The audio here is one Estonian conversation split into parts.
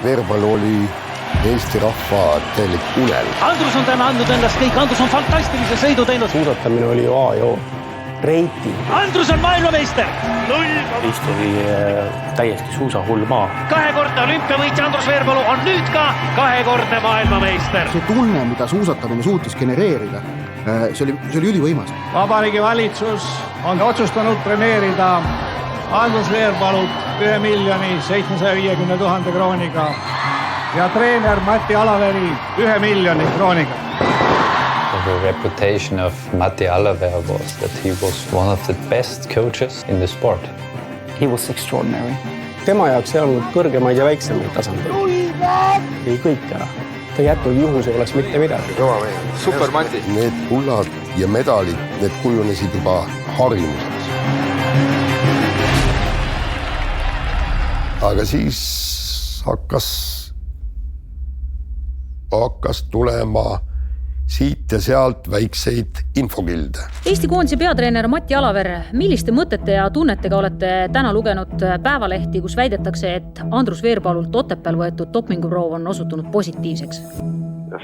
Veerpalu oli Eesti rahva täielik unel. Andrus on täna andnud endast kõik, Andrus on fantastilise sõidu teinud. Suusatamine oli ju A ja O. Reiti. Andrus on maailmameister. Eesti oli täiesti suusahull maa. Kahekordne olümpiavõitja Andrus Veerpalu on nüüd ka kahekordne maailmameister. See tunne, mida suusatamine suutis genereerida, see oli ülivõimas. Vabariigi valitsus on otsustanud premeerida Andrus Veerpalut 1 750 000 krooniga ja treener Mati Alaveri 1 miljoni krooniga. The reputation of Matti Alaver was that he was one of the best coaches in the sport. He was extraordinary. Tema jaoks ei olnud kõrgemaid ja väiksemaid tasandeid. Ei kõik ära. Ta jätnud juhus ei oleks mitte midagi. Super Mati. Need kullad ja medalid, need kujunesid juba harjumuseks. Aga siis hakkas tulema siit ja sealt väikseid infokilde. Eesti koondise peatreener Mati Alaver, milliste mõtete ja tunnetega olete täna lugenud päevalehti, kus väidetakse, et Andrus Veerpalult Otepääl võetud dopinguproov on osutunud positiivseks?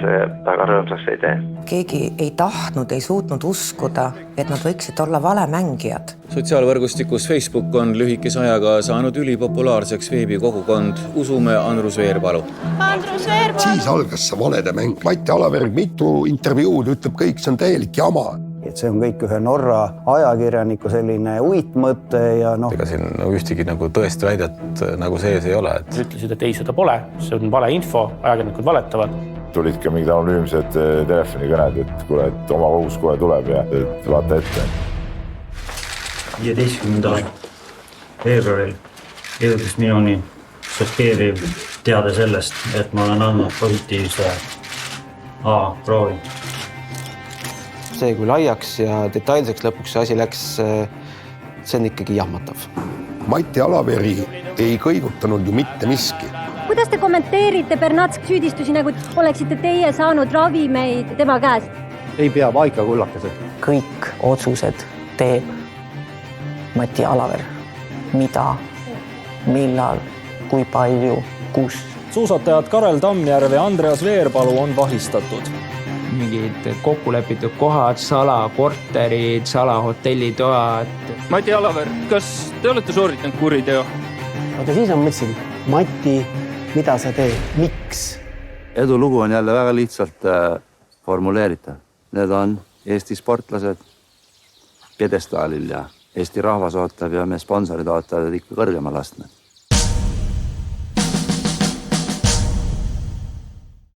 See väga rõõmsaks ei tee. Keegi ei tahtnud, ei suutnud uskuda, et nad võiksid olla valemängijad. Sotsiaalvõrgustikus Facebook on lühikese ajaga saanud ülipopulaarseks veebikogukond Usume Andrus Veerpalu. Siis algas see valede mäng. Mati Alaver mitu intervjuud ütleb kõik, see on täielik jama. Et see on kõik ühe Norra ajakirjaniku selline uitmõte ja Ega siin ühtegi tõesti väidet nagu sees ei ole. Ütlesid, et ei, seda pole. See on vale info, ajakirjanikud valetavad. Tulid ka mingid anonüümsed telefonikõned, et kuule, et oma kohus kohe tuleb ja et vaata ette. 15. veebruaril jõudis minuni šokeeriv teade sellest, et ma olen andnud positiivse A-proovi. See, kui laiaks ja detailseks lõpuks see asi läks, see on ikkagi jahmatav. Mati Alaveri ei kõigutanud ju mitte miski. Kuidas te kommenteerite Bernatsk süüdistusi, nagu oleksite teie saanud ravimeid tema käest? Ei pea paika kullakesed. Kõik otsused teeb Mati Alaver. Mida, millal, kui palju, kus. Suusatajad Karel Tammjärv ja Andreas Veerpalu on vahistatud. Mingid kokkulepitud kohad, salakorterid, salahotellitoad. Mati Alaver, kas te olete sooritanud kuriteo? Aga siis on mõtlesin, Mati, mida sa teed? Miks? Edulugu on jälle väga lihtsalt formuleeritav. Need on Eesti sportlased pjedestaalil ja Eesti rahvas ootab ja me sponsorid ootavad ikka kõrgemal astmed.